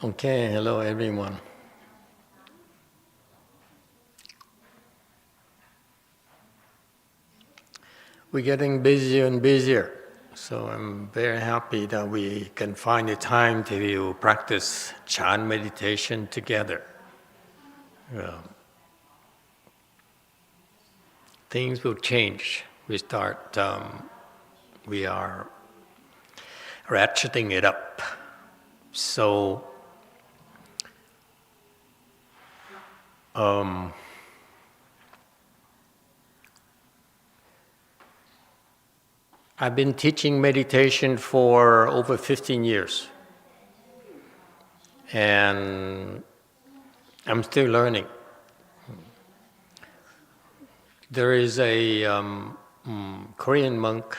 Okay, hello everyone. We're getting busier and busier, so I'm very happy that we can find the time to practice Chan meditation together. Things will change. We are ratcheting it up. So, I've been teaching meditation for over 15 years. And I'm still learning. There is a Korean monk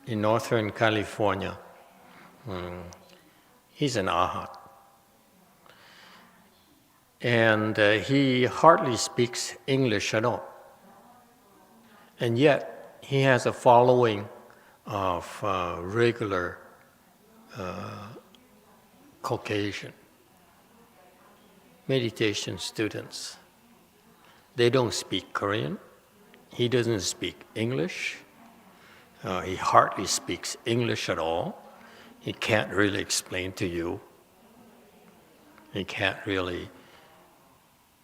in Northern California. He's an arhat. And he hardly speaks English at all. And yet, he has a following of regular Caucasian meditation students. They don't speak Korean. He doesn't speak English. He hardly speaks English at all. He can't really explain to you. He can't really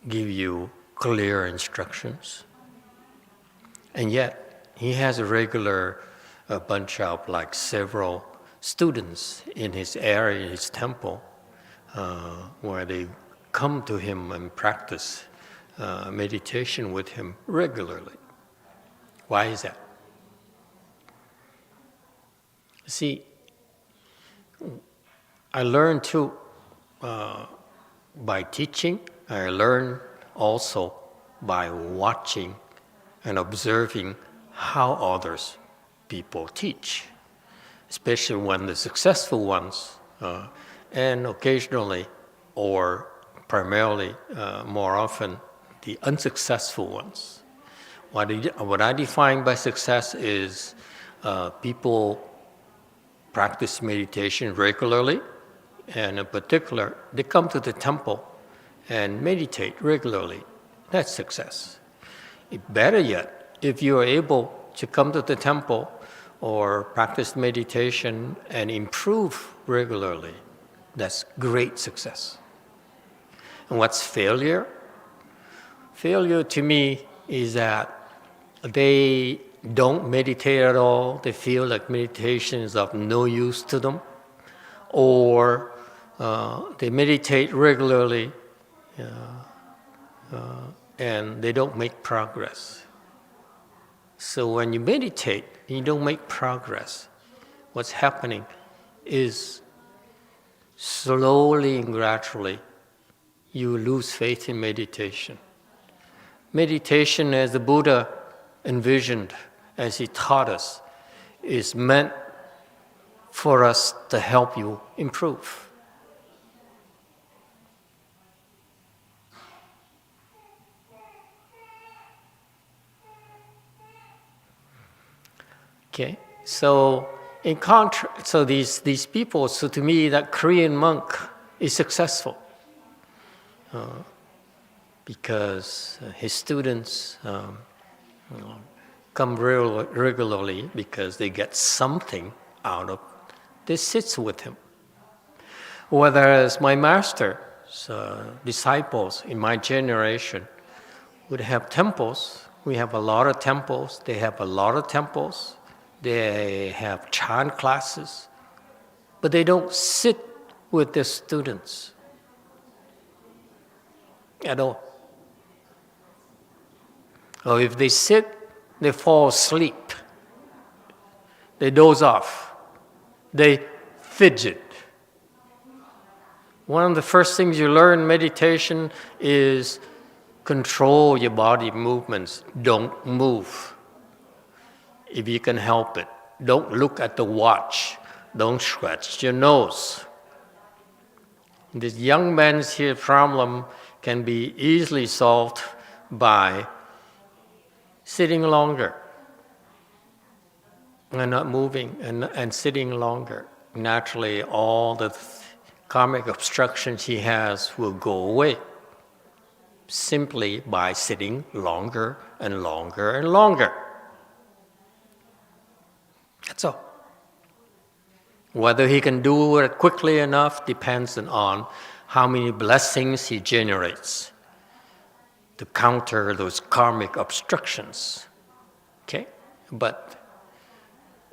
give you clear instructions. And yet, he has a regular bunch of several students in his area, his temple, where they come to him and practice meditation with him regularly. Why is that? See, I learned too by teaching. I learn also by watching and observing how others people teach, especially when the successful ones, and occasionally or primarily more often the unsuccessful ones. What I define by success is people practice meditation regularly, and in particular, they come to the temple and meditate regularly. That's success. Better yet, if you are able to come to the temple or practice meditation and improve regularly, that's great success. And what's failure? Failure to me is that they don't meditate at all. They feel like meditation is of no use to them. Or they meditate regularly and they don't make progress. So when you meditate and you don't make progress, what's happening is slowly and gradually you lose faith in meditation. Meditation, as the Buddha envisioned, as he taught us, is meant for us to help you improve. Okay, so these people, so to me, that Korean monk is successful because his students come regularly because they get something out of this sits with him. Whereas my master's disciples in my generation would have temples. We have a lot of temples. They have a lot of temples. They have Chan classes, but they don't sit with their students at all. Or if they sit, they fall asleep. They doze off. They fidget. One of the first things you learn in meditation is control your body movements. Don't move. If you can help it. Don't look at the watch. Don't scratch your nose. This young man's here problem can be easily solved by sitting longer and not moving and sitting longer. Naturally, all the karmic obstructions he has will go away simply by sitting longer and longer and longer. That's all. Whether he can do it quickly enough depends on how many blessings he generates to counter those karmic obstructions. Okay? But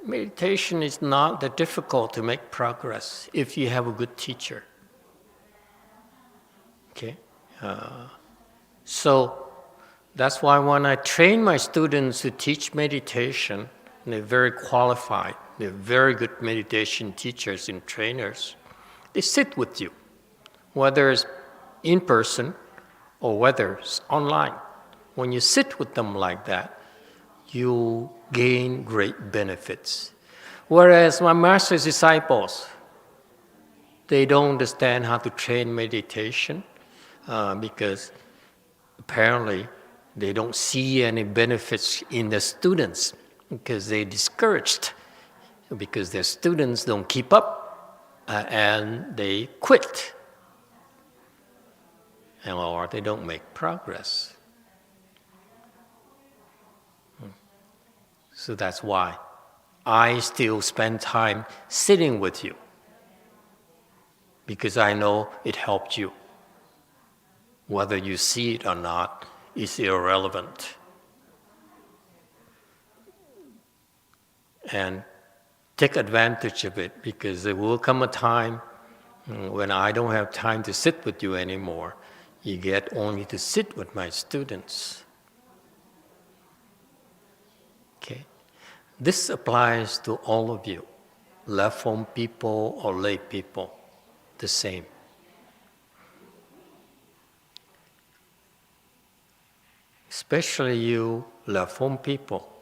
meditation is not that difficult to make progress if you have a good teacher. Okay? So that's why when I train my students to teach meditation, and they're very qualified, they're very good meditation teachers and trainers, they sit with you, whether it's in person or whether it's online. When you sit with them like that, you gain great benefits. Whereas my master's disciples, they don't understand how to train meditation because apparently they don't see any benefits in the students because they're discouraged because their students don't keep up and they quit or they don't make progress. So that's why I still spend time sitting with you, because I know it helped you. Whether you see it or not is irrelevant. And take advantage of it, because there will come a time when I don't have time to sit with you anymore. You get only to sit with my students. Okay? This applies to all of you, left home people or lay people, the same. Especially you left home people.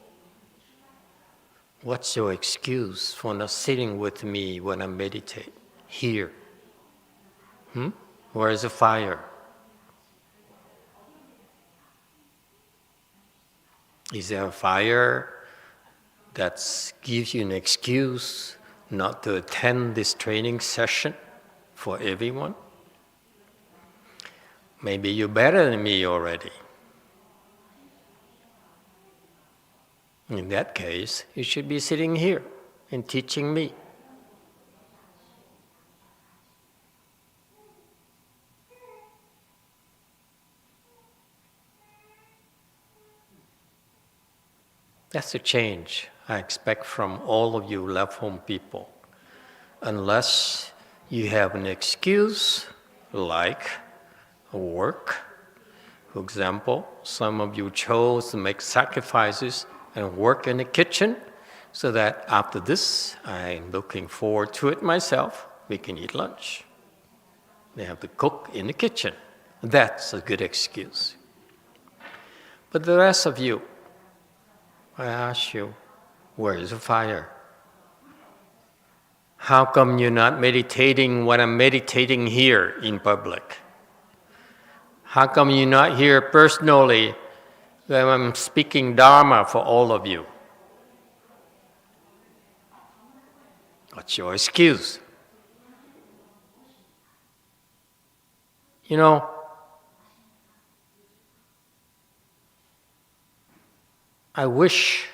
What's your excuse for not sitting with me when I meditate? Here. Where is the fire? Is there a fire that gives you an excuse not to attend this training session for everyone? Maybe you're better than me already. In that case, you should be sitting here and teaching me. That's a change I expect from all of you left home people. Unless you have an excuse like work. For example, some of you chose to make sacrifices and work in the kitchen, so that after this, I'm looking forward to it myself. We can eat lunch. They have to cook in the kitchen. That's a good excuse. But the rest of you, I ask you, where is the fire? How come you're not meditating when I'm meditating here in public? How come you're not here personally when I'm speaking Dharma for all of you? What's your excuse? You know, I wish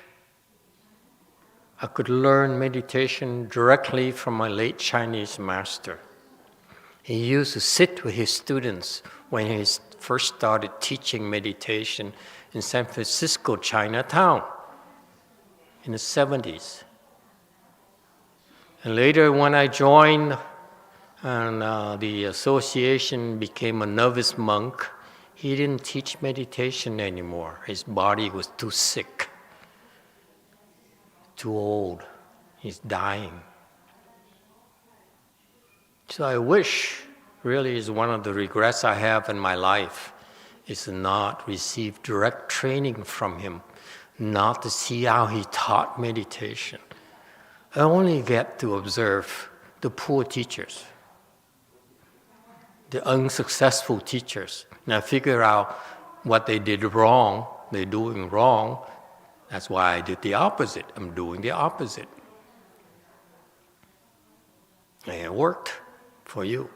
I could learn meditation directly from my late Chinese master. He used to sit with his students when he first started teaching meditation in San Francisco, Chinatown, in the 70s. And later when I joined and the association became a novice monk, he didn't teach meditation anymore. His body was too sick, too old. He's dying. So I wish, really is one of the regrets I have in my life, is to not receive direct training from him, not to see how he taught meditation. I only get to observe the poor teachers, the unsuccessful teachers, and I figure out what they did wrong, they're doing wrong. That's why I did the opposite. I'm doing the opposite. And it worked for you.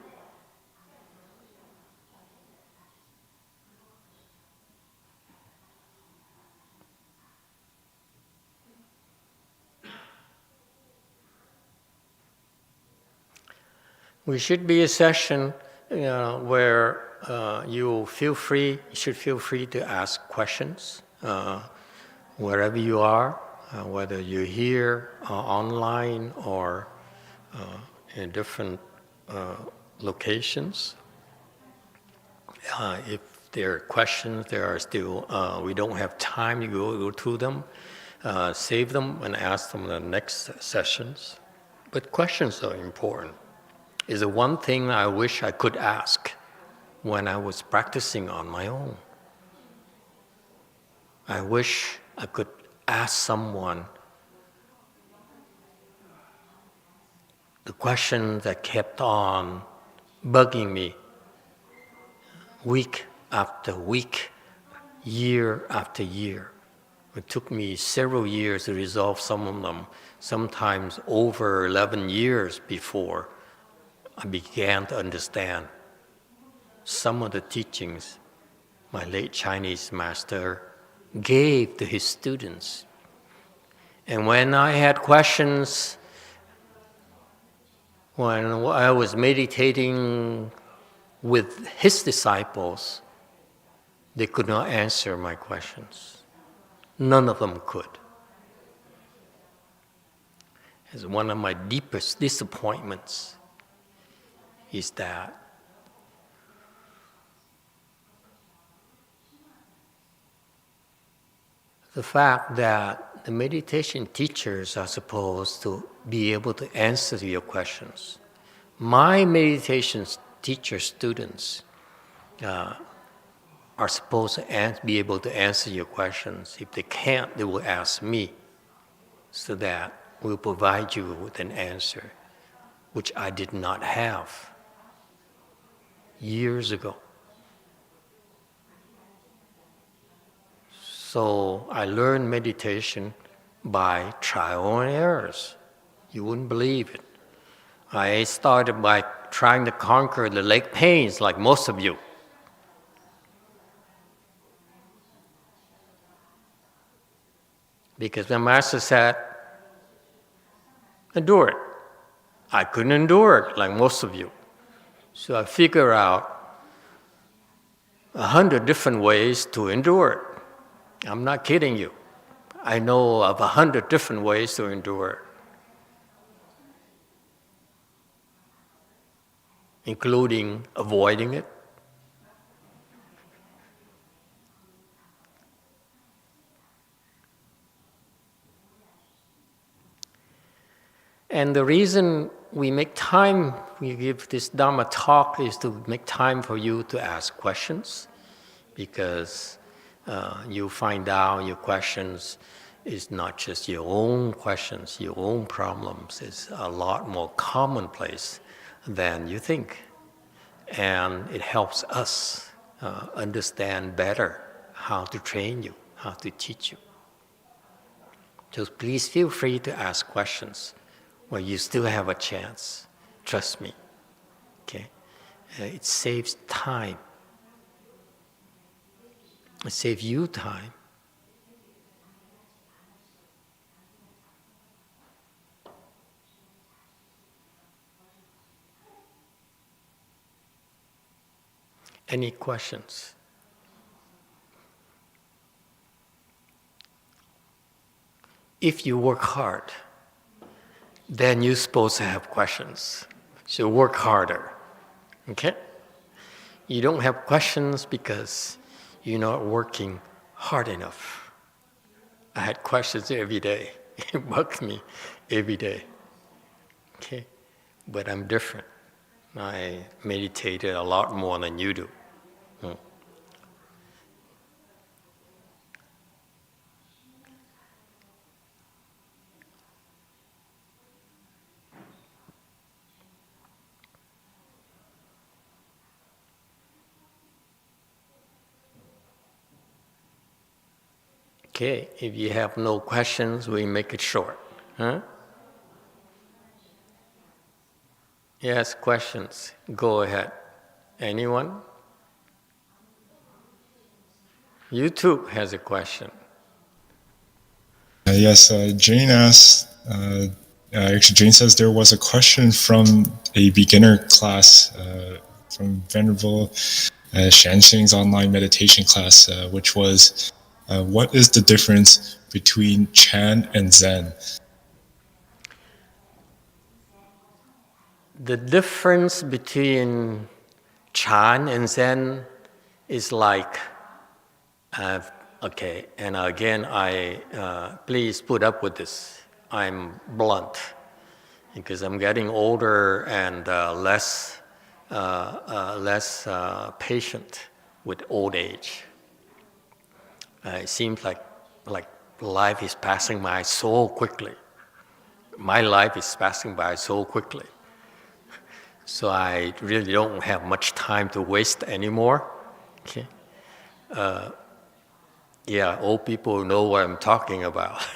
We should be a session where you should feel free to ask questions wherever you are, whether you're here online or in different locations. If there are questions, we don't have time to go through them, save them and ask them in the next sessions. But questions are important. Is the one thing I wish I could ask when I was practicing on my own. I wish I could ask someone the question that kept on bugging me week after week, year after year. It took me several years to resolve some of them, sometimes over 11 years before I began to understand some of the teachings my late Chinese master gave to his students. And when I had questions, when I was meditating with his disciples, they could not answer my questions. None of them could. It's one of my deepest disappointments is that the fact that the meditation teachers are supposed to be able to answer your questions. My meditation teacher students are supposed to be able to answer your questions. If they can't, they will ask me so that we'll provide you with an answer, which I did not have years ago. So I learned meditation by trial and errors. You wouldn't believe it. I started by trying to conquer the leg pains like most of you. Because the master said, endure it. I couldn't endure it like most of you. So I figured out 100 different ways to endure it. I'm not kidding you. I know of 100 different ways to endure it, including avoiding it, and the reason we give this Dharma talk is to make time for you to ask questions, because you find out your questions is not just your own questions, your own problems. It's a lot more commonplace than you think. And it helps us understand better how to train you, how to teach you. So please feel free to ask questions where you still have a chance. Trust me. Okay? It saves time. It saves you time. Any questions? If you work hard, then you're supposed to have questions. So work harder. Okay? You don't have questions because you're not working hard enough. I had questions every day. It bugged me every day. Okay? But I'm different. I meditated a lot more than you do. Okay, if you have no questions, we make it short. Huh? Yes, questions. Go ahead. Anyone? YouTube has a question. Yes, Jane asked, actually, Jane says there was a question from a beginner class from Venerable Shanxing's online meditation class, which was, what is the difference between Chan and Zen? The difference between Chan and Zen is like, okay, and again, please put up with this. I'm blunt because I'm getting older and less patient with old age. It seems like life is passing by so quickly. My life is passing by so quickly. So I really don't have much time to waste anymore. Okay. Yeah, old people know what I'm talking about.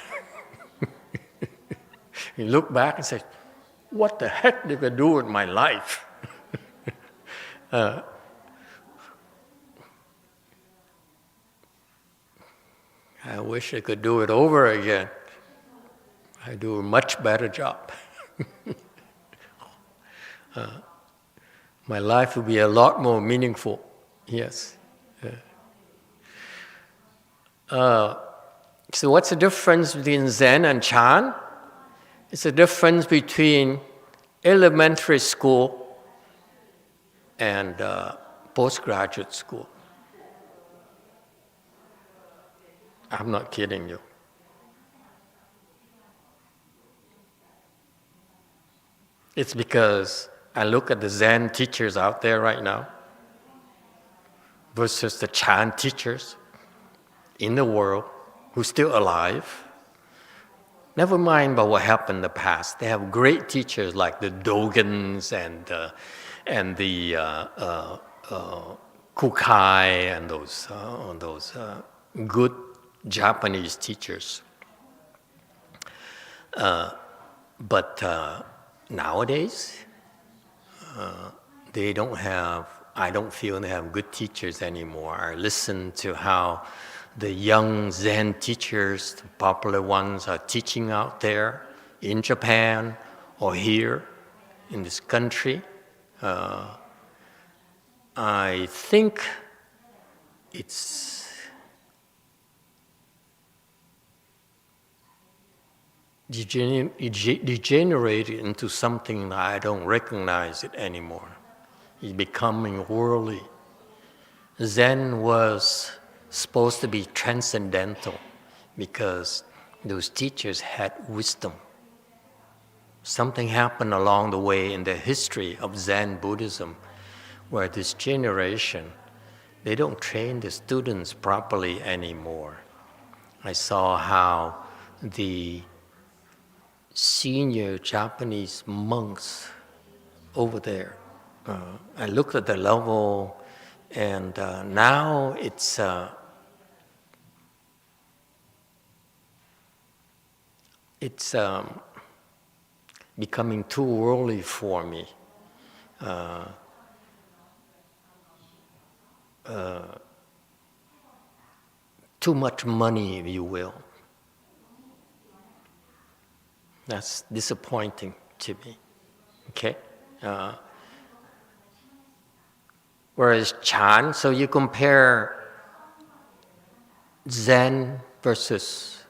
You look back and say, what the heck did I do with my life? I wish I could do it over again. I do a much better job. My life would be a lot more meaningful. Yes. So what's the difference between Zen and Chan? It's a difference between elementary school and postgraduate school. I'm not kidding you. It's because I look at the Zen teachers out there right now versus the Chan teachers in the world who's still alive. Never mind about what happened in the past. They have great teachers like the Dogans and the Kukai and those good Japanese teachers. But nowadays, they don't have. I don't feel they have good teachers anymore. I listen to how the young Zen teachers, the popular ones, are teaching out there in Japan or here in this country. I think it's degenerated into something that I don't recognize it anymore. It's becoming worldly. Zen was supposed to be transcendental because those teachers had wisdom. Something happened along the way in the history of Zen Buddhism where this generation, they don't train the students properly anymore. I saw how the senior Japanese monks over there, I looked at the level, and now it's becoming too worldly for me. Too much money, if you will. That's disappointing to me. Okay? Whereas Chan, so you compare Zen versus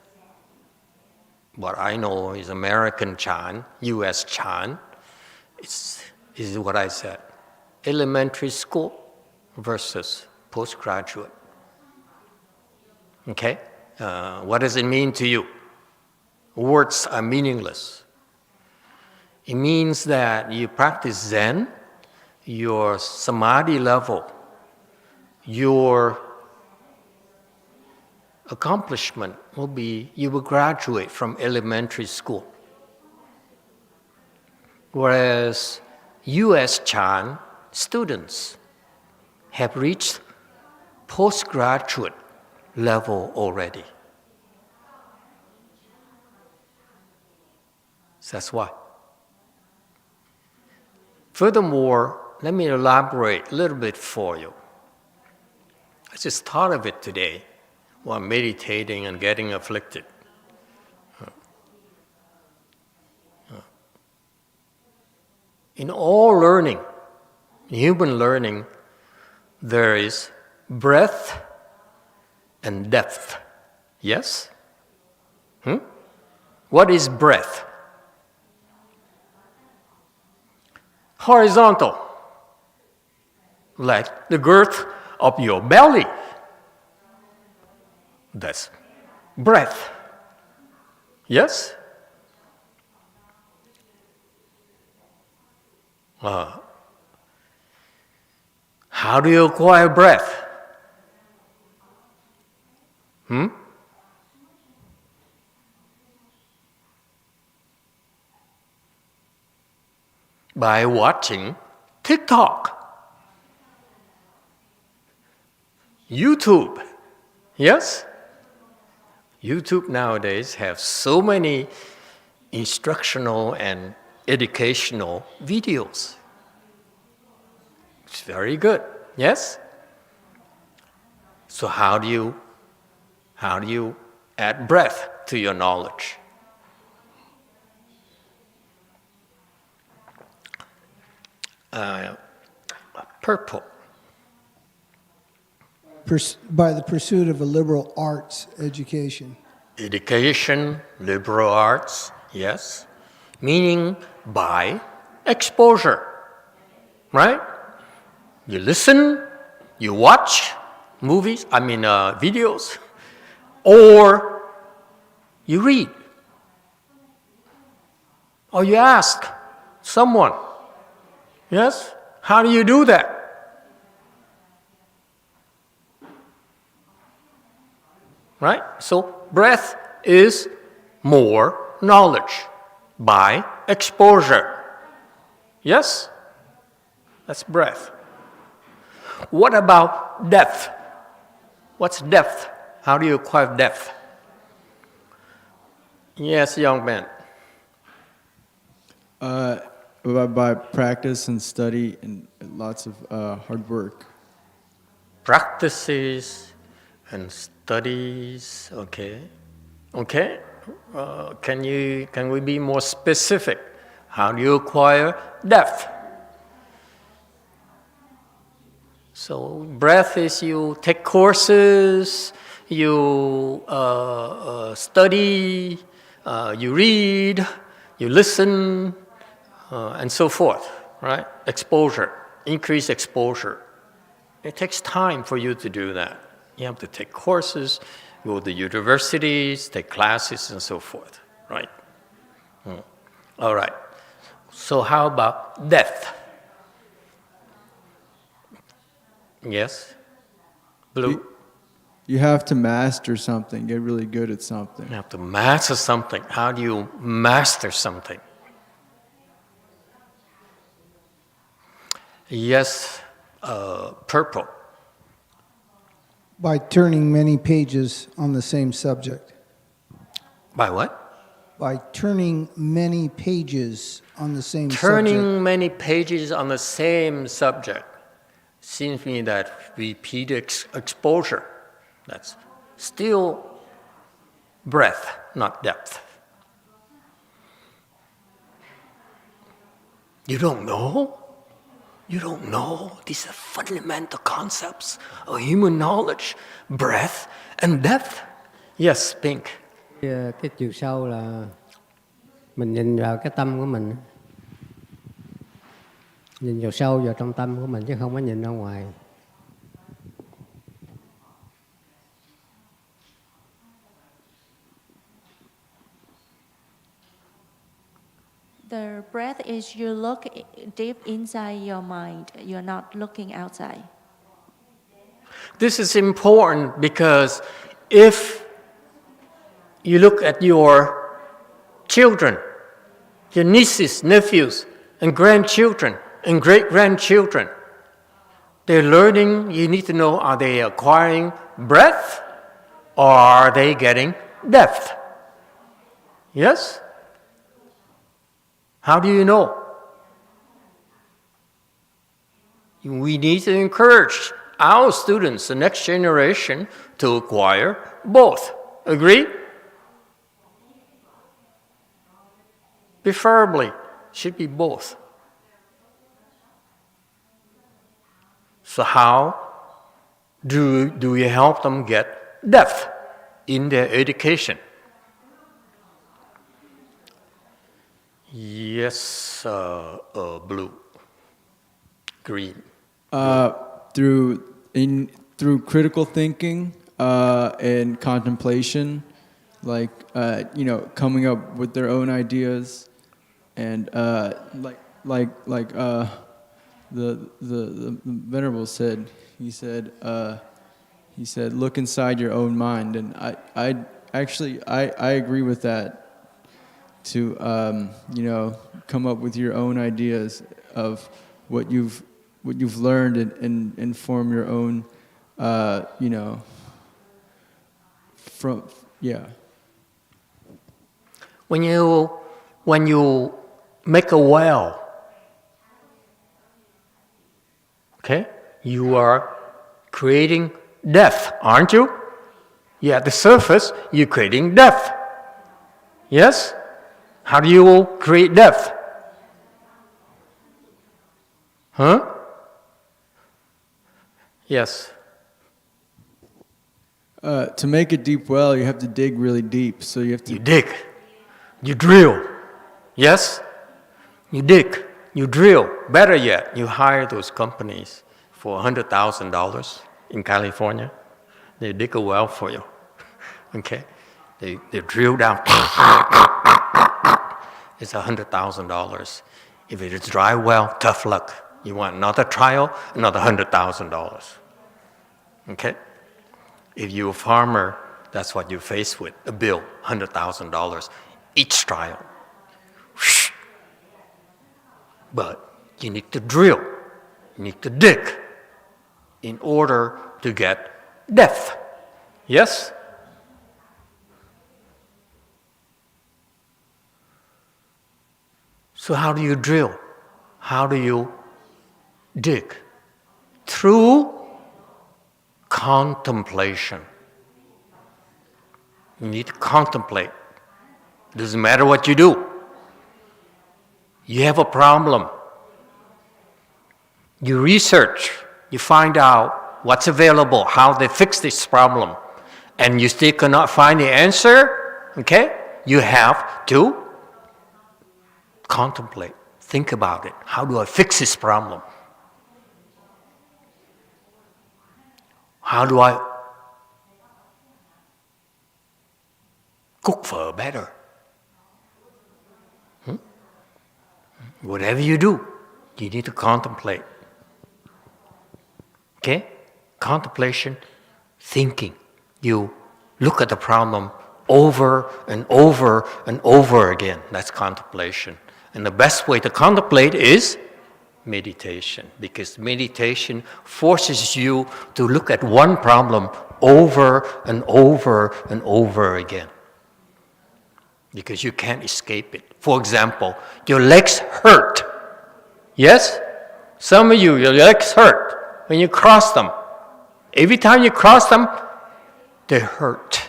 what I know is American Chan, US Chan. This is what I said. Elementary school versus postgraduate. Okay? What does it mean to you? Words are meaningless. It means that you practice Zen, your samadhi level, your accomplishment will be you will graduate from elementary school. Whereas US Chan students have reached postgraduate level already. So that's why. Furthermore, let me elaborate a little bit for you. I just thought of it today while meditating and getting afflicted. In all learning, human learning, there is breadth and depth. Yes? What is breadth? Horizontal, like the girth of your belly. That's breadth. Yes? How do you acquire breadth? By watching TikTok, YouTube. Yes? YouTube nowadays have so many instructional and educational videos. It's very good. Yes? So how do you add breadth to your knowledge? Purple. By the pursuit of a liberal arts education. Education, liberal arts, yes. Meaning by exposure, right? You listen, you watch videos, or you read, or you ask someone. Yes? How do you do that? Right? So breadth is more knowledge by exposure. Yes? That's breadth. What about depth? What's depth? How do you acquire depth? Yes, young man. By practice and study and lots of hard work. Practices and studies. Okay. Can we be more specific? How do you acquire depth? So breadth is you take courses, you study, you read, you listen, and so forth, right? Exposure, increase exposure. It takes time for you to do that. You have to take courses, go to universities, take classes, and so forth, right? All right. So how about depth? Yes? Blue? You have to master something, get really good at something. You have to master something. How do you master something? Yes, purple. By turning many pages on the same subject. By what? By turning many pages on the same subject. Turning many pages on the same subject seems to me that repeated exposure. That's still breadth, not depth. You don't know? You don't know these are fundamental concepts of human knowledge, breadth and depth. Yes, Pink. Cái chiều sâu là mình nhìn vào cái tâm của mình, nhìn vào sâu vào trong tâm của mình chứ không có nhìn ra ngoài. The breath is you look deep inside your mind. You're not looking outside. This is important because if you look at your children, your nieces, nephews, and grandchildren, and great-grandchildren, they're learning, you need to know, are they acquiring breadth or are they getting depth? Yes? How do you know? We need to encourage our students, the next generation, to acquire both. Agree? Preferably, should be both. So how do we help them get depth in their education? Yes, blue, green. Through critical thinking and contemplation, like coming up with their own ideas, and the venerable said, he said, look inside your own mind, and I agree with that. To come up with your own ideas of what you've learned and form your own When you make a well, okay, you are creating depth, aren't you? Yeah, at the surface, you're creating depth. Yes? How do you create depth? Huh? Yes. To make a deep well, you have to dig really deep. So you have to... You dig. You drill. Yes? You dig. You drill. Better yet, you hire those companies for $100,000 in California. They dig a well for you. Okay? They drill down. It's $100,000. If it is dry well, tough luck. You want another trial, another $100,000. Okay? If you're a farmer, that's what you're faced with, a bill, $100,000 each trial. But you need to drill, you need to dig in order to get depth. Yes? So how do you drill? How do you dig? Through contemplation. You need to contemplate. It doesn't matter what you do. You have a problem. You research. You find out what's available, how they fix this problem. And you still cannot find the answer, okay? You have to contemplate. Think about it. How do I fix this problem? How do I cook phở better? Whatever you do, you need to contemplate. Okay? Contemplation, thinking. You look at the problem over and over and over again. That's contemplation. And the best way to contemplate is meditation, because meditation forces you to look at one problem over and over and over again, because you can't escape it. For example, your legs hurt. Yes? Some of you, your legs hurt when you cross them. Every time you cross them, they hurt.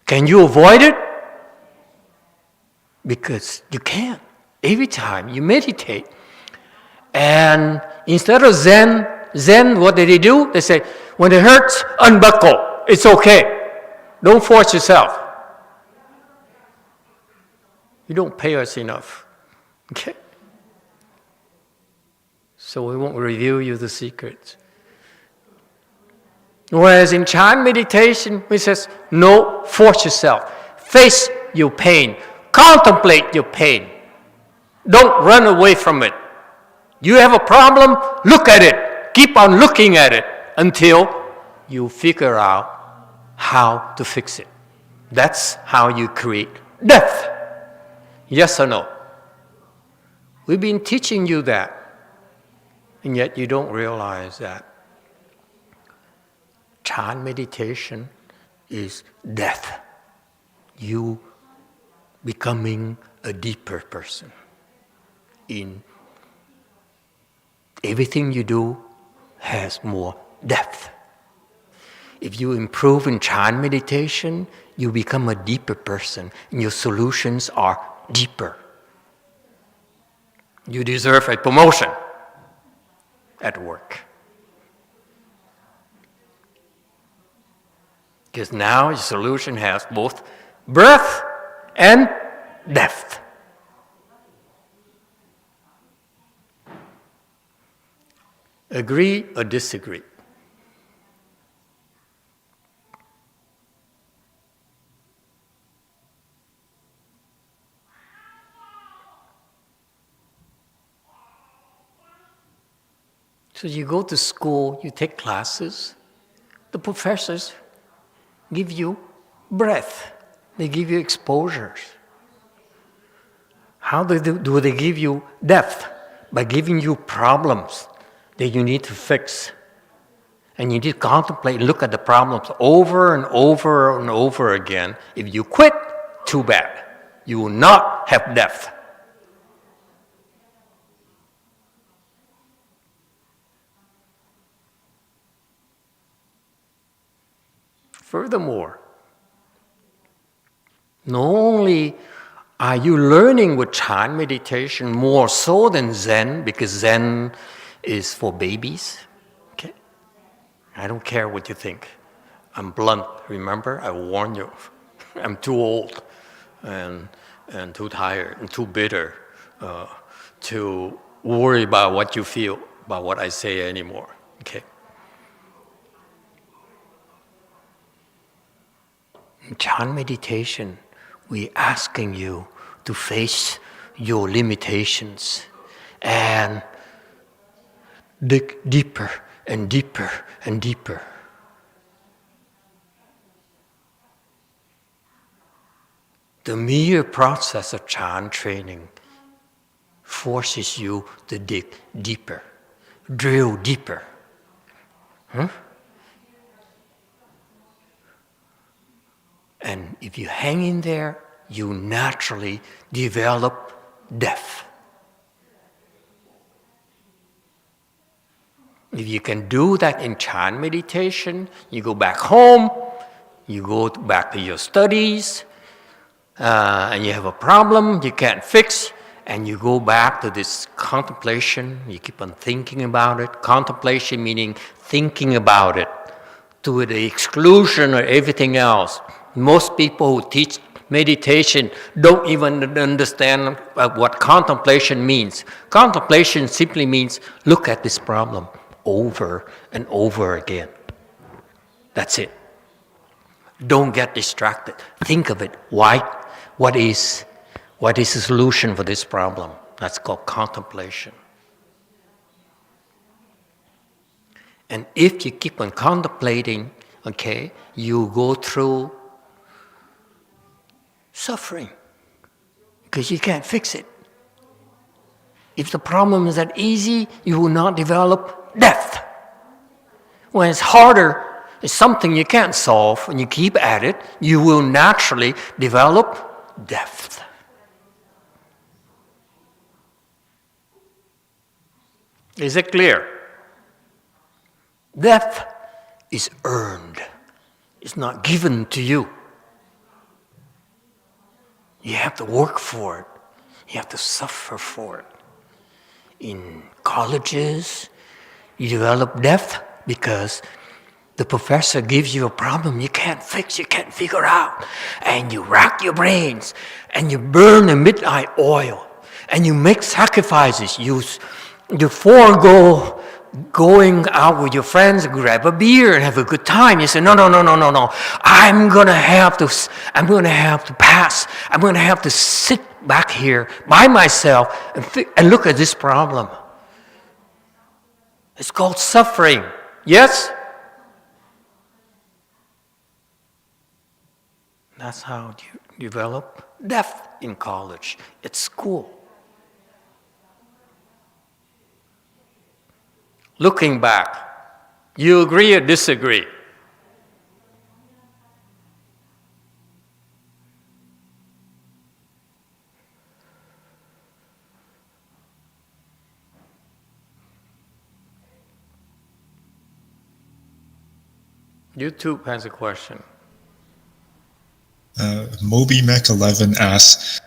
Can you avoid it? Because you can't. Every time you meditate, and instead of Zen, what did they do? They say, when it hurts, unbuckle. It's okay. Don't force yourself. You don't pay us enough. Okay? So we won't reveal you the secrets. Whereas in Chan meditation, it says, no, force yourself. Face your pain. Contemplate your pain. Don't run away from it. You have a problem, look at it. Keep on looking at it until you figure out how to fix it. That's how you create depth. Yes or no? We've been teaching you that, and yet you don't realize that Chan meditation is death. You becoming a deeper person in everything you do has more depth. If you improve in Chan meditation, you become a deeper person, and your solutions are deeper. You deserve a promotion at work. Because now your solution has both breadth and depth. Agree or disagree? So you go to school, you take classes, the professors give you breadth, they give you exposures. How do they give you depth? By giving you problems that you need to fix. And you need to contemplate and look at the problems over and over and over again. If you quit, too bad. You will not have depth. Furthermore, not only are you learning with Chan meditation more so than Zen, because Zen is for babies, okay? I don't care what you think. I'm blunt, remember? I warn you. I'm too old and too tired and too bitter to worry about what you feel, about what I say anymore, okay? In Chan meditation, we're asking you to face your limitations and dig deeper and deeper and deeper. The mere process of Chan training forces you to dig deeper, drill deeper. And if you hang in there, you naturally develop depth. If you can do that in Chan meditation, you go back home, you go back to your studies, and you have a problem you can't fix, and you go back to this contemplation, you keep on thinking about it. Contemplation meaning thinking about it to the exclusion of everything else. Most people who teach meditation don't even understand what contemplation means. Contemplation simply means look at this problem over and over again. That's it. Don't get distracted. Think of it. Why? What is the solution for this problem? That's called contemplation. And if you keep on contemplating, okay, you go through suffering because you can't fix it. If the problem is that easy, you will not develop depth. When it's harder, it's something you can't solve, and you keep at it, you will naturally develop depth. Is it clear? Depth is earned. It's not given to you. You have to work for it. You have to suffer for it. In colleges, you develop depth because the professor gives you a problem you can't fix, you can't figure out. And you rack your brains, and you burn the midnight oil, and you make sacrifices. You forego going out with your friends, grab a beer and have a good time. You say, no. I'm gonna have to pass. I'm gonna have to sit back here by myself and look at this problem. It's called suffering. Yes? That's how you develop depth in college, at school. Looking back, you agree or disagree? YouTube has a question. MobyMech11 asks,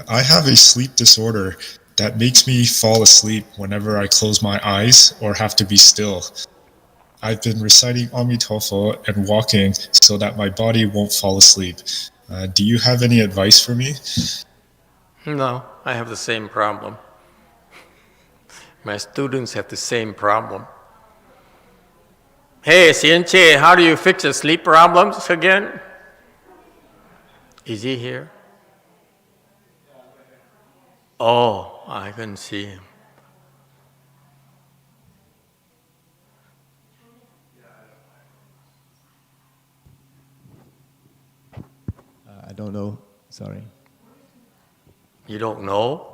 I have a sleep disorder that makes me fall asleep whenever I close my eyes or have to be still. I've been reciting Emitofuo and walking so that my body won't fall asleep. Do you have any advice for me? No, I have the same problem. My students have the same problem. Hey, Xianqie, how do you fix the sleep problems again? Is he here? Oh, I can see him. I don't know. Sorry. You don't know?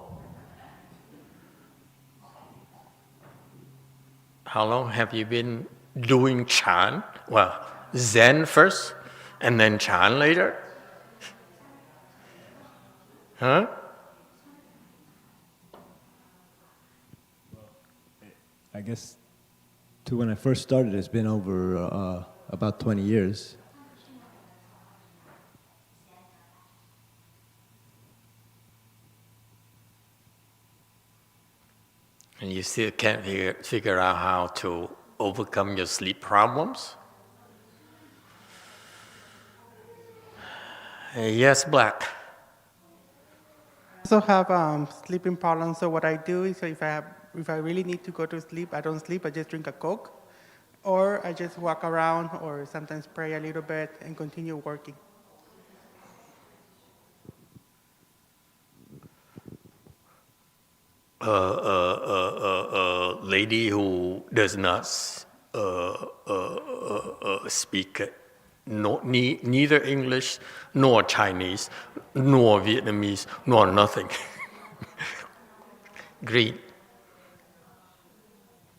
How long have you been doing Chan? Well, Zen first, and then Chan later? Huh? I guess to when I first started, it's been over about 20 years. And you still can't figure out how to overcome your sleep problems? Yes, Black. I also have sleeping problems. So what I do is, if I really need to go to sleep, I don't sleep. I just drink a Coke, or I just walk around, or sometimes pray a little bit and continue working. Lady who does not speak neither English nor Chinese nor Vietnamese nor nothing. Green.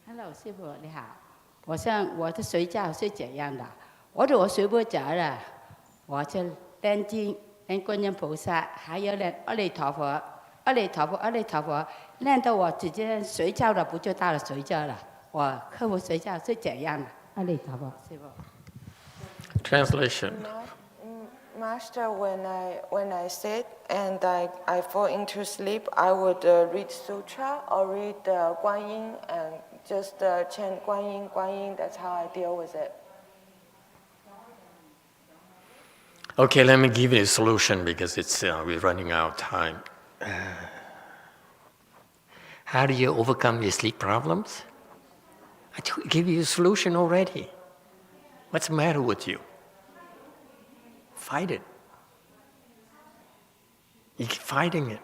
Hello, 师父你好，我的睡觉是这样的，如果睡不着了，我就念经，念观音菩萨，还有念阿弥陀佛，阿弥陀佛，阿弥陀佛，念到我直接睡觉了，不就到了睡觉了？我克服睡觉是这样的，阿弥陀佛，师父。Translation. Master, when I sit and I fall into sleep, I would read sutra or read Guan Yin and just chant Guan Yin, Guan Yin. That's how I deal with it. Okay, let me give you a solution because we're running out of time. How do you overcome your sleep problems? I gave you a solution already. What's the matter with you? Fight it. You keep fighting it.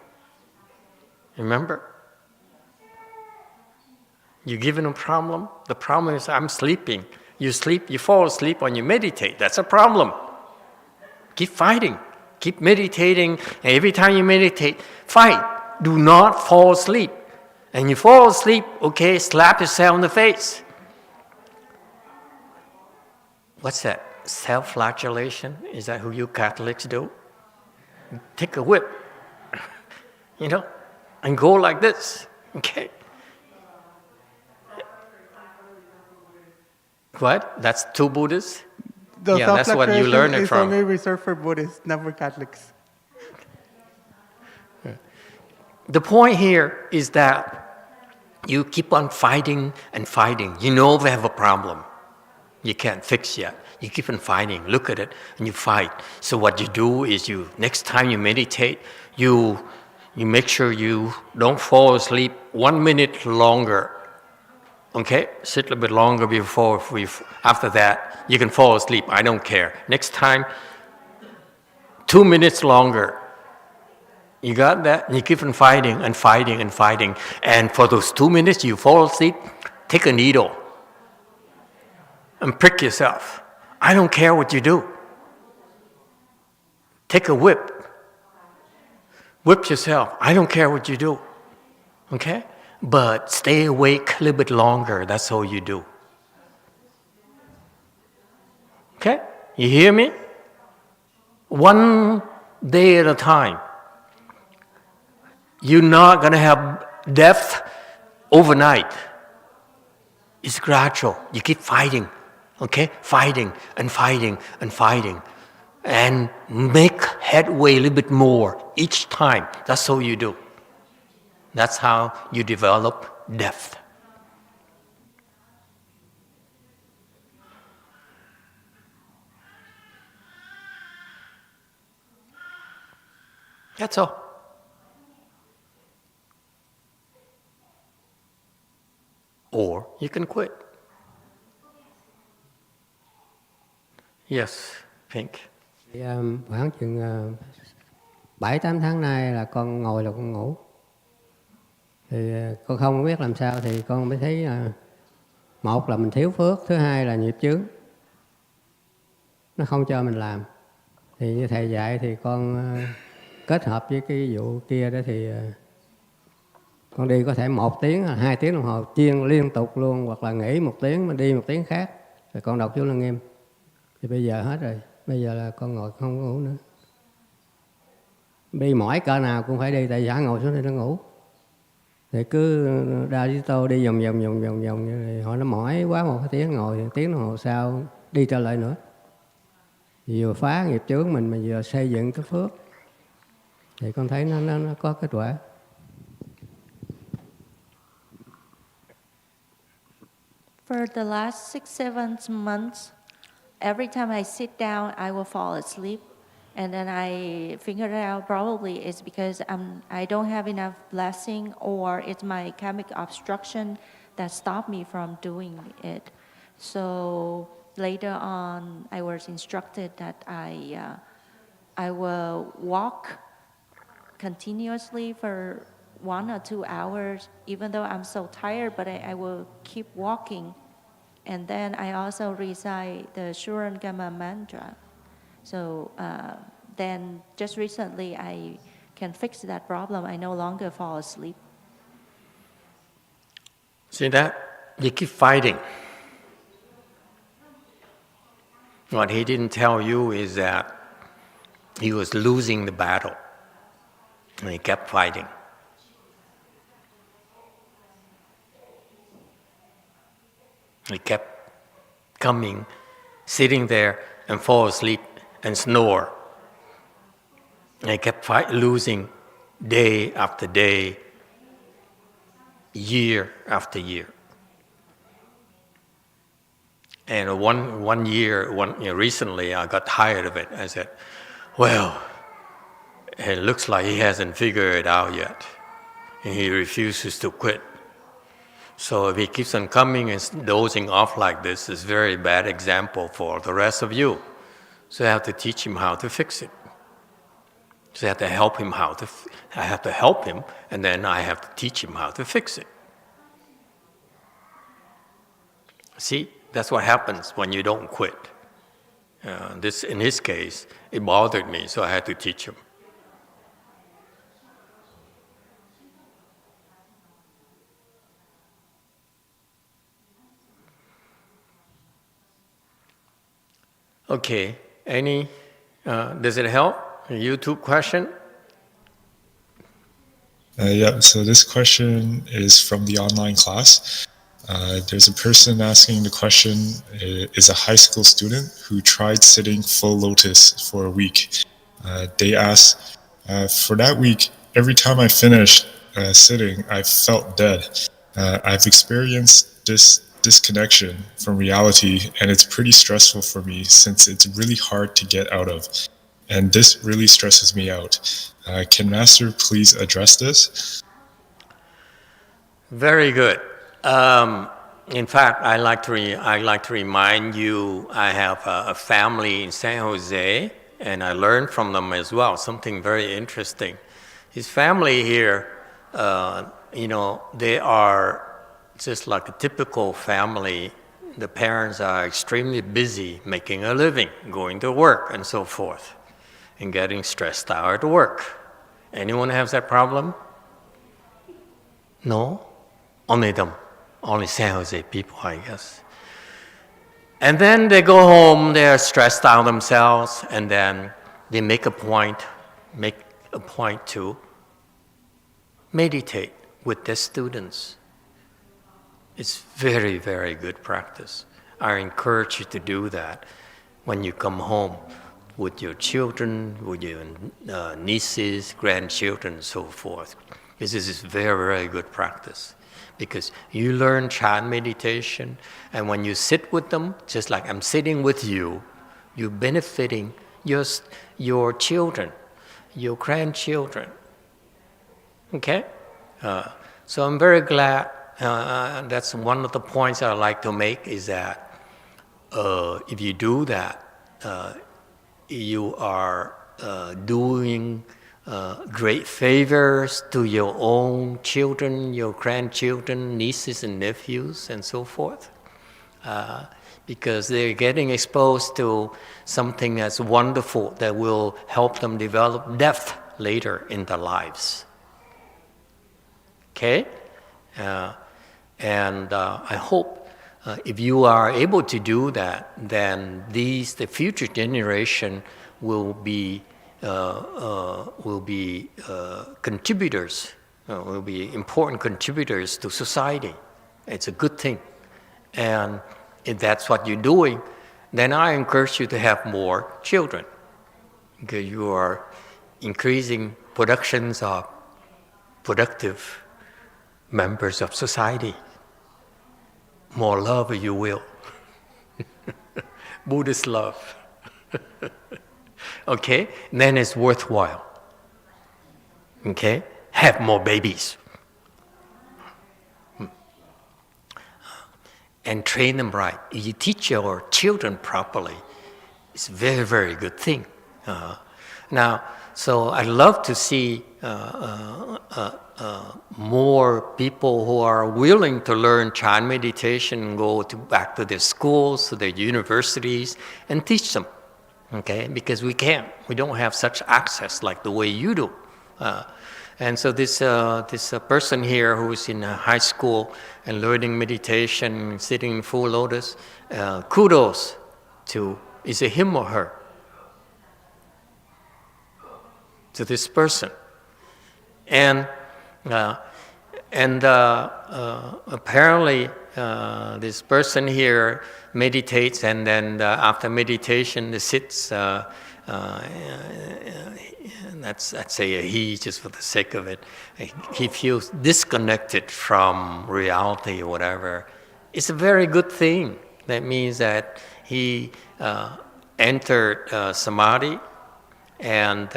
Remember? You're given a problem. The problem is I'm sleeping. You sleep, you fall asleep when you meditate. That's a problem. Keep fighting. Keep meditating. And every time you meditate, fight. Do not fall asleep. And you fall asleep, okay, slap yourself in the face. What's that? Self-flagellation? Is that who you Catholics do? Take a whip, and go like this, okay? What? That's two Buddhists? Yeah, that's what you learned it from. It's only reserved for Buddhists, not for Catholics. The point here is that you keep on fighting and fighting. You know they have a problem. You can't fix yet. You keep on fighting, look at it, and you fight. So what you do is next time you meditate, you make sure you don't fall asleep 1 minute longer. Okay? Sit a little bit longer after that, you can fall asleep. I don't care. Next time, 2 minutes longer. You got that? And you keep on fighting and fighting and fighting. And for those 2 minutes you fall asleep, take a needle and prick yourself. I don't care what you do. Take a whip. Whip yourself. I don't care what you do. Okay? But stay awake a little bit longer. That's all you do. Okay? You hear me? 1 day at a time. You're not going to have death overnight. It's gradual. You keep fighting. Okay? Fighting and fighting and fighting. And make headway a little bit more each time. That's all you do. That's how you develop depth. That's all. Or you can quit. Yes, Pink. Thì, khoảng chừng 7-8 tháng nay là con ngồi là con ngủ. Thì con không biết làm sao thì con mới thấy một là mình thiếu phước, thứ hai là nghiệp chướng. Nó không cho mình làm. Thì như thầy dạy thì con kết hợp với cái vụ kia đó thì con đi có thể 1 tiếng, 2 tiếng đồng hồ chiên liên tục luôn, hoặc là nghỉ 1 tiếng mà đi 1 tiếng khác. Rồi con đọc chú Lăng Nghiêm. Thì bây giờ hết rồi, bây giờ là con ngồi không có ngủ nữa. Đi mỏi cỡ nào cũng phải đi, tại giả ngồi xuống đây nó ngủ. Thì cứ đa với tô đi vòng như này, họ nó mỏi quá 1 tiếng ngồi, 1 tiếng đồng hồ sau đi trở lại nữa. Vừa phá nghiệp chướng mình mà vừa xây dựng cái phước. Thì con thấy nó có kết quả. For the last 6-7 months, every time I sit down, I will fall asleep. And then I figured out probably it's because I don't have enough blessing, or it's my karmic obstruction that stopped me from doing it. So later on, I was instructed that I will walk continuously for 1 or 2 hours, even though I'm so tired, but I will keep walking. And then I also recite the Shurangama mantra. So then just recently I can fix that problem. I no longer fall asleep. See that? You keep fighting. What he didn't tell you is that he was losing the battle. And he kept fighting. He kept coming, sitting there and fall asleep and snore. And he kept losing day after day, year after year. And one year, recently I got tired of it. I said, well, it looks like he hasn't figured it out yet. And he refuses to quit. So if he keeps on coming and dozing off like this, it's a very bad example for the rest of you. So I have to teach him how to fix it. So I have to help him I have to help him, and then I have to teach him how to fix it. See, that's what happens when you don't quit. In his case, it bothered me, so I had to teach him. Okay, does it help? A YouTube question? Yeah, so this question is from the online class. There's a person asking the question, is a high school student who tried sitting full lotus for a week. They ask, for that week, every time I finished sitting, I felt dead. I've experienced this disconnection from reality, and it's pretty stressful for me since it's really hard to get out of. And this really stresses me out. Can Master please address this? Very good. In fact, I like to remind you, I have a family in San Jose, and I learned from them as well something very interesting. His family here, they are just like a typical family. The parents are extremely busy making a living, going to work, and so forth, and getting stressed out at work. Anyone has that problem? No? Only them. Only San Jose people, I guess. And then they go home, they're stressed out themselves, and then they make a point to meditate with their students. It's very, very good practice. I encourage you to do that when you come home with your children, with your nieces, grandchildren, and so forth. This is very, very good practice. Because you learn Chan meditation, and when you sit with them, just like I'm sitting with you, you're benefiting your children, your grandchildren. Okay? So I'm very glad. That's one of the points I like to make, is that if you do that, you are doing great favors to your own children, your grandchildren, nieces and nephews, and so forth. Because they're getting exposed to something that's wonderful that will help them develop depth later in their lives. Okay? And I hope if you are able to do that, then the future generation will be contributors, will be important contributors to society. It's a good thing. And if that's what you're doing, then I encourage you to have more children, because you are increasing productions of productive members of society. More love, if you will. Buddhist love. Okay? Then it's worthwhile. Okay? Have more babies. And train them right. If you teach your children properly, it's a very, very good thing. Now, so I'd love to see more people who are willing to learn Chan meditation and go back to their schools, to their universities, and teach them. Okay, because we don't have such access like the way you do. And so this person here who's in high school and learning meditation, sitting in full lotus, kudos to, is it him or her? To this person. And apparently this person here meditates, and then after meditation, he sits. Let's say a he, just for the sake of it. He feels disconnected from reality or whatever. It's a very good thing. That means that he entered samadhi, and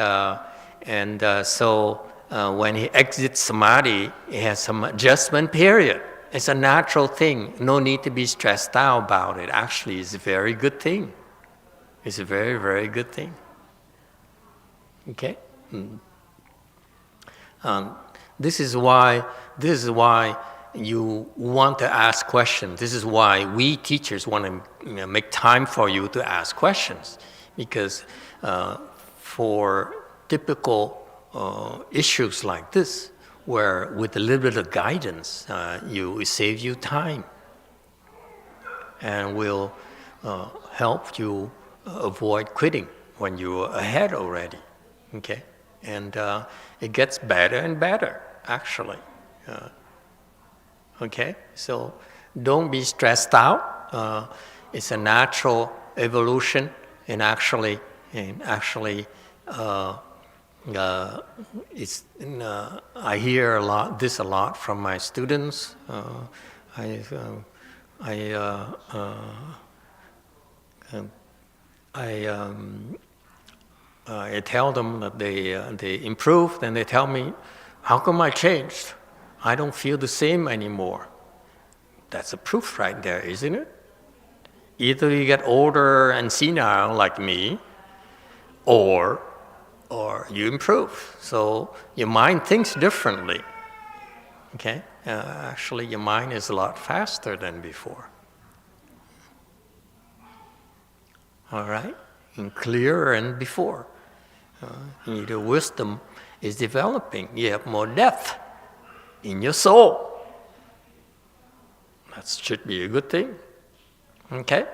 so when he exits samadhi, he has some adjustment period. It's a natural thing. No need to be stressed out about it. Actually, it's a very good thing. It's a very, very good thing. Okay? This is why you want to ask questions. This is why we teachers want to make time for you to ask questions. Because for typical issues like this, where with a little bit of guidance, it saves you time and will help you avoid quitting when you're ahead already. Okay? And it gets better and better, actually. Okay? So don't be stressed out. It's a natural evolution, and actually, I hear a lot from my students. I tell them that they improved, and they tell me, "How come I changed? I don't feel the same anymore." That's a proof right there, isn't it? Either you get older and senile like me, or you improve. So your mind thinks differently. Okay? Actually, your mind is a lot faster than before. All right? And clearer than before. Your wisdom is developing. You have more depth in your soul. That should be a good thing. Okay?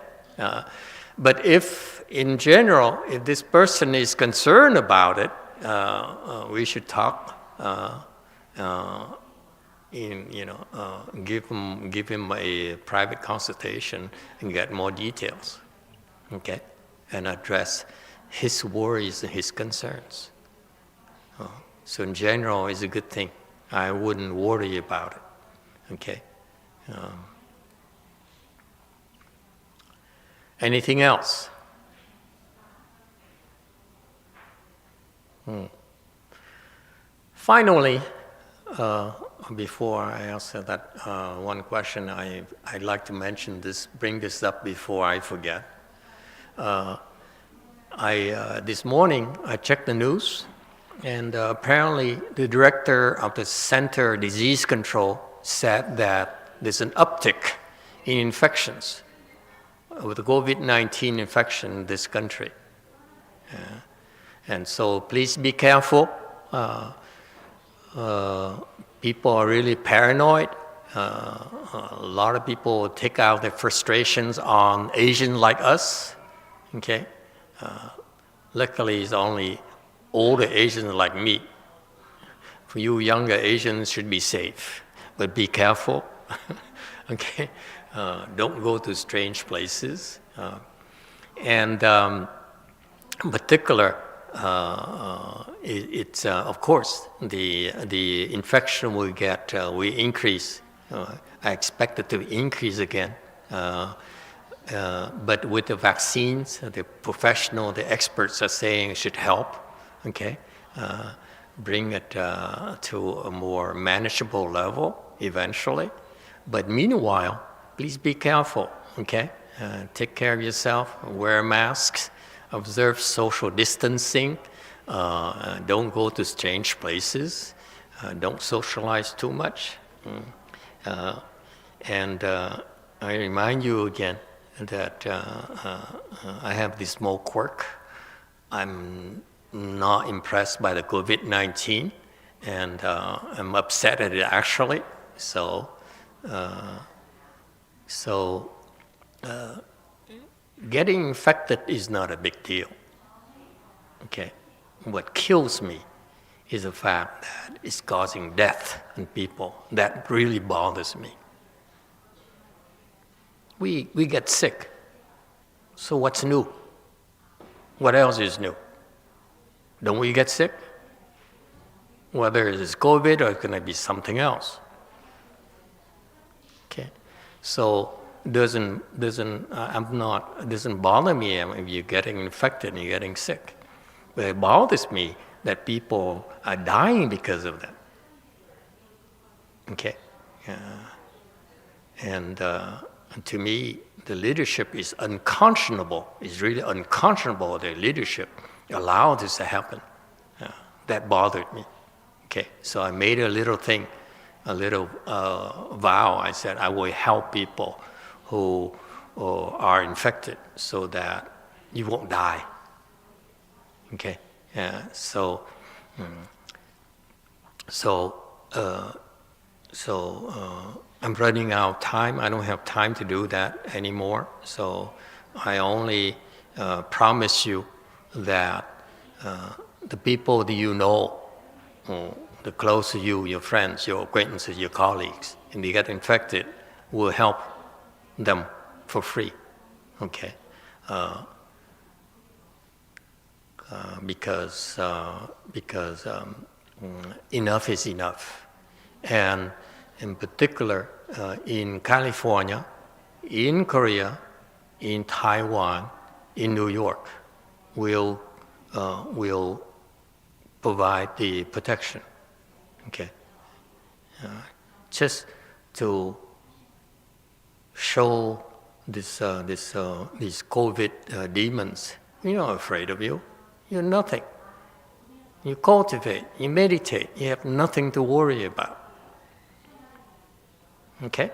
But if, in general, if this person is concerned about it, we should talk give him a private consultation and get more details, okay, and address his worries and his concerns. So in general, it's a good thing. I wouldn't worry about it, okay. Anything else? Finally, before I answer that one question, I'd like to mention this, bring this up before I forget. This morning, I checked the news, and apparently the director of the Center Disease Control said that there's an uptick in infections with the COVID-19 infection in this country. And so please be careful. People are really paranoid. A lot of people take out their frustrations on Asians like us. Okay, luckily it's only older Asians like me. For you younger Asians should be safe, but be careful. Okay, don't go to strange places. And in particular, it's of course the infection will increase. I expect it to increase again. But with the vaccines, the the experts are saying it should help, okay? Bring it to a more manageable level eventually. But meanwhile, please be careful, okay? Take care of yourself, wear masks, observe social distancing, don't go to strange places, don't socialize too much. And I remind you again that I have this small quirk. I'm not impressed by the COVID-19, and I'm upset at it actually. So getting infected is not a big deal. Okay, what kills me is the fact that it's causing death in people. That really bothers me. We get sick. So what's new? What else is new? Don't we get sick? Whether it's COVID or it's going to be something else. Okay, so doesn't bother me if you're getting infected and you're getting sick, but it bothers me that people are dying because of that. Okay, and to me, the leadership is unconscionable. It's really unconscionable. The leadership allowed this to happen. That bothered me. Okay, so I made a little vow. I said I will help people who are infected so that you won't die. Okay, I'm running out of time. I don't have time to do that anymore. So I only promise you that the people that you know, the close to you, your friends, your acquaintances, your colleagues, and they get infected, will help them for free. Okay, because enough is enough, and in particular in California, in Korea, in Taiwan, in New York, will provide the protection. Okay, just to show these COVID demons, you're not afraid of you. You're nothing. You cultivate, you meditate, you have nothing to worry about. Okay?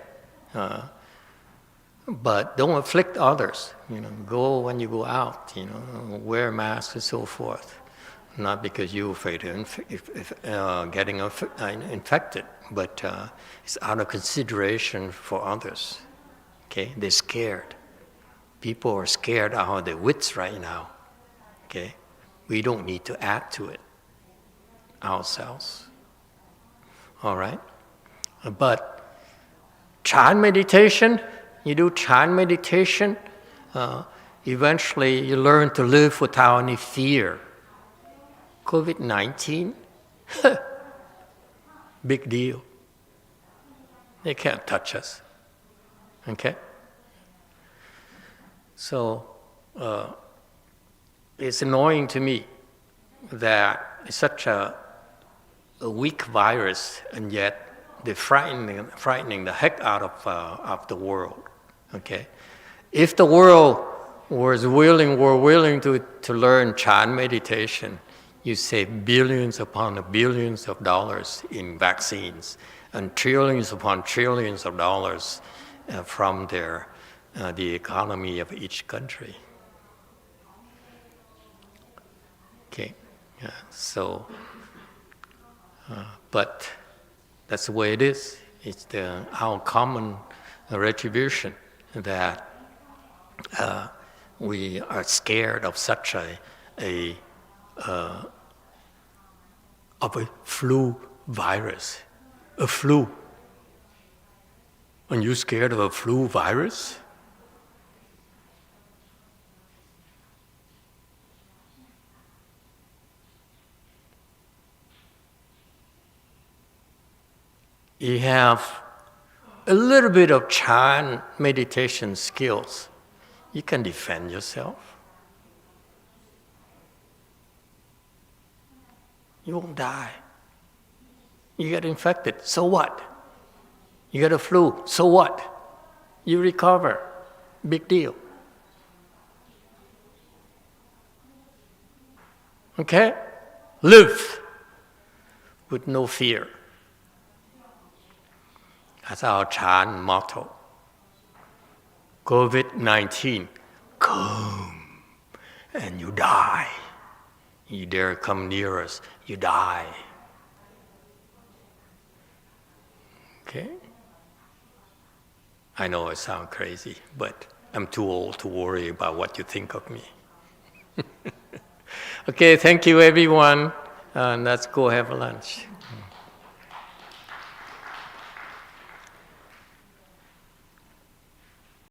But don't afflict others. Go when you go out, wear masks and so forth. Not because you're afraid of getting infected, but it's out of consideration for others. Okay? They're scared. People are scared out of their wits right now. Okay? We don't need to add to it ourselves. All right? But Chan meditation, you do Chan meditation, eventually you learn to live without any fear. COVID-19, big deal. They can't touch us. Okay? So, it's annoying to me that it's such a weak virus, and yet they're frightening the heck out of the world. Okay? If the world were willing to learn Chan meditation, you save billions upon billions of dollars in vaccines and trillions upon trillions of dollars from the economy of each country. Okay, yeah, so, but that's the way it is. It's our common retribution that we are scared of such a flu virus. A flu. Are you scared of a flu virus? You have a little bit of Chan meditation skills, you can defend yourself. You won't die. You get infected, so what? You get a flu, so what? You recover, big deal. Okay? Live with no fear. That's our Chan motto. COVID-19, come and you die. You dare come near us, you die. Okay? I know I sound crazy, but I'm too old to worry about what you think of me. Okay, thank you everyone, and let's go have a lunch.